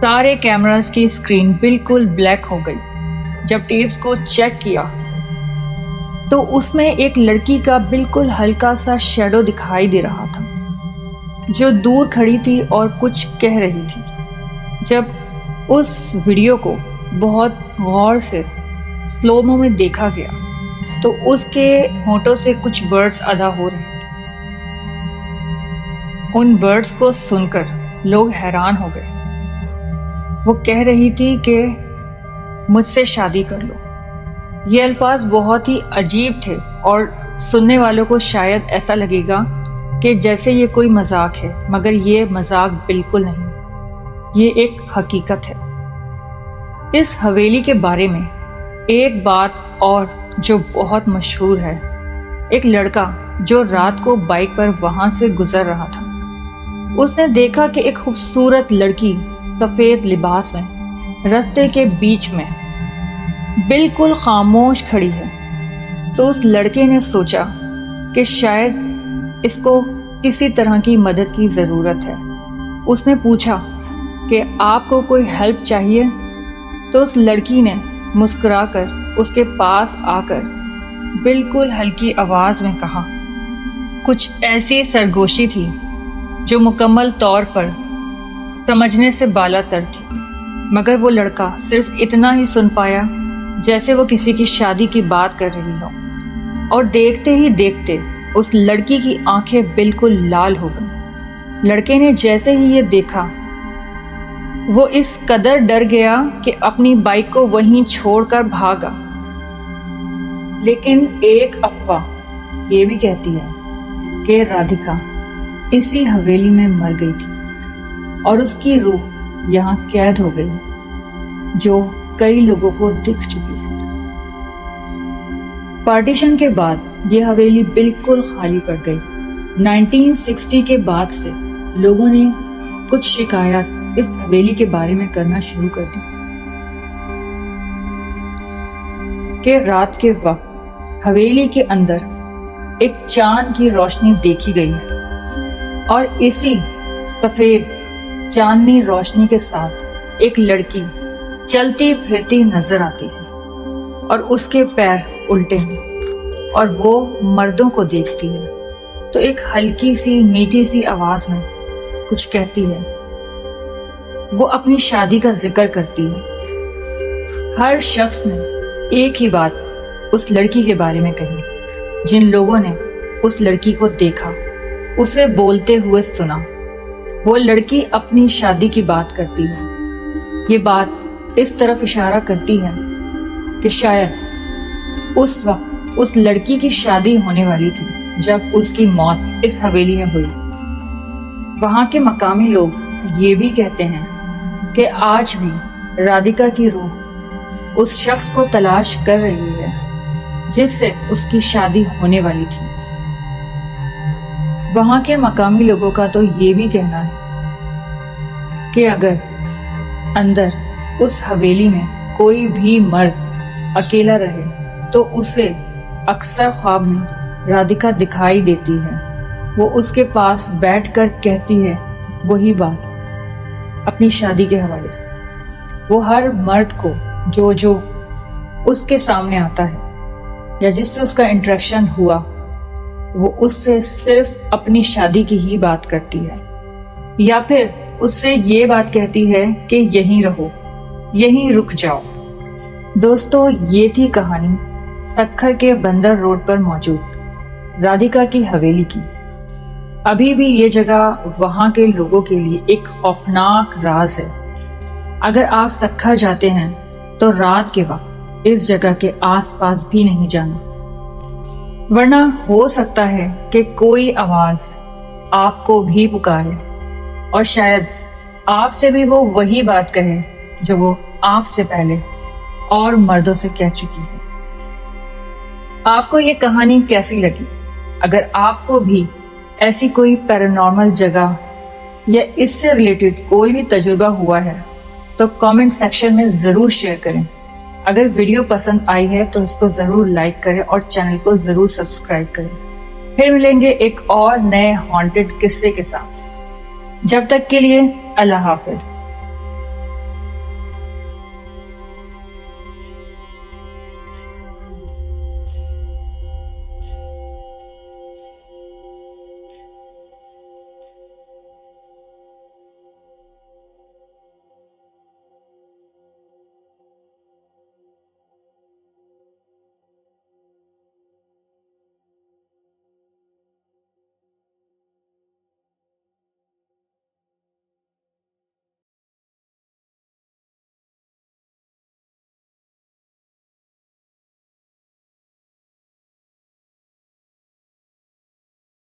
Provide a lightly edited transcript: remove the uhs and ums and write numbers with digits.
سارے کیمراز کی اسکرین بالکل بلیک ہو گئی۔ جب ٹیپس کو چیک کیا تو اس میں ایک لڑکی کا بالکل ہلکا سا شیڈو دکھائی دے رہا تھا جو دور کھڑی تھی اور کچھ کہہ رہی تھی۔ جب اس ویڈیو کو بہت غور سے سلومو میں دیکھا گیا تو اس کے ہونٹوں سے کچھ ورڈز ادا ہو رہے تھے۔ ان ورڈز کو سن کر لوگ حیران ہو گئے۔ وہ کہہ رہی تھی کہ مجھ سے شادی کر لو۔ یہ الفاظ بہت ہی عجیب تھے اور سننے والوں کو شاید ایسا لگے گا کہ جیسے یہ کوئی مذاق ہے، مگر یہ مذاق بالکل نہیں، یہ ایک حقیقت ہے۔ اس حویلی کے بارے میں ایک بات اور جو بہت مشہور ہے، ایک لڑکا جو رات کو بائک پر وہاں سے گزر رہا تھا، اس نے دیکھا کہ ایک خوبصورت لڑکی سفید لباس میں راستے کے بیچ میں بالکل خاموش کھڑی ہے۔ تو اس لڑکے نے سوچا کہ شاید اس کو کسی طرح کی مدد کی ضرورت ہے۔ اس نے پوچھا کہ آپ کو کوئی ہیلپ چاہیے؟ تو اس لڑکی نے مسکرا کر اس کے پاس آ کر بالکل ہلکی آواز میں کہا۔ کچھ ایسی سرگوشی تھی جو مکمل طور پر سمجھنے سے بالا تر تھی، مگر وہ لڑکا صرف اتنا ہی سن پایا جیسے وہ کسی کی شادی کی بات کر رہی ہو، اور دیکھتے ہی دیکھتے اس لڑکی کی آنکھیں بالکل لال ہو گئیں۔ لڑکے نے جیسے ہی یہ دیکھا وہ اس قدر ڈر گیا کہ اپنی بائک کو وہیں چھوڑ کر بھاگا۔ لیکن ایک افواہ یہ بھی کہتی ہے کہ رادھیکا اسی حویلی میں مر گئی تھی اور اس کی روح یہاں قید ہو گئی، جو کئی لوگوں کو دکھ چکی ہے۔ پارٹیشن کے بعد یہ حویلی بالکل خالی پڑ گئی۔ 1960 کے بعد سے لوگوں نے کچھ شکایات اس حویلی کے بارے میں کرنا شروع کر دی کہ رات کے وقت حویلی کے اندر ایک چاند کی روشنی دیکھی گئی ہے، اور اسی سفید چاندنی روشنی کے ساتھ ایک لڑکی چلتی پھرتی نظر آتی ہے اور اس کے پیر الٹے ہیں، اور وہ مردوں کو دیکھتی ہے تو ایک ہلکی سی میٹھی سی آواز میں کچھ کہتی ہے۔ وہ اپنی شادی کا ذکر کرتی ہے۔ ہر شخص نے ایک ہی بات اس لڑکی کے بارے میں کہی۔ جن لوگوں نے اس لڑکی کو دیکھا، اسے بولتے ہوئے سنا، وہ لڑکی اپنی شادی کی بات کرتی ہے۔ یہ بات اس طرف اشارہ کرتی ہے کہ شاید اس وقت اس لڑکی کی شادی ہونے والی تھی جب اس کی موت اس حویلی میں ہوئی۔ وہاں کے مقامی لوگ یہ بھی کہتے ہیں کہ آج بھی رادھیکا کی روح اس شخص کو تلاش کر رہی ہے جس سے اس کی شادی ہونے والی تھی۔ وہاں کے مقامی لوگوں کا تو یہ بھی کہنا ہے کہ اگر اندر اس حویلی میں کوئی بھی مرد اکیلا رہے تو اسے اکثر خواب میں رادھیکا دکھائی دیتی ہے۔ وہ اس کے پاس بیٹھ کر کہتی ہے وہی بات اپنی شادی کے حوالے سے۔ وہ ہر مرد کو جو اس کے سامنے آتا ہے یا جس سے اس کا انٹریکشن ہوا، وہ اس سے صرف اپنی شادی کی ہی بات کرتی ہے، یا پھر اس سے یہ بات کہتی ہے کہ یہیں رہو، یہیں رک جاؤ۔ دوستو، یہ تھی کہانی سکھر کے بندر روڈ پر موجود رادھیکا کی حویلی کی۔ ابھی بھی یہ جگہ وہاں کے لوگوں کے لیے ایک خوفناک راز ہے۔ اگر آپ سکھر جاتے ہیں تو رات کے وقت اس جگہ کے آس پاس بھی نہیں جانا، ورنہ ہو سکتا ہے کہ کوئی آواز آپ کو بھی پکارے اور شاید آپ سے بھی وہ وہی بات کہے جو وہ آپ سے پہلے اور مردوں سے کہہ چکی ہے۔ آپ کو یہ کہانی کیسی لگی؟ اگر آپ کو بھی ایسی کوئی پیرانارمل جگہ یا اس سے ریلیٹڈ کوئی بھی تجربہ ہوا ہے تو کامنٹ سیکشن میں ضرور شیئر کریں۔ اگر ویڈیو پسند آئی ہے تو اس کو ضرور لائک کریں اور چینل کو ضرور سبسکرائب کریں۔ پھر ملیں گے ایک اور نئے ہانٹڈ قصے کے ساتھ. جب تک کے لیے اللہ حافظ.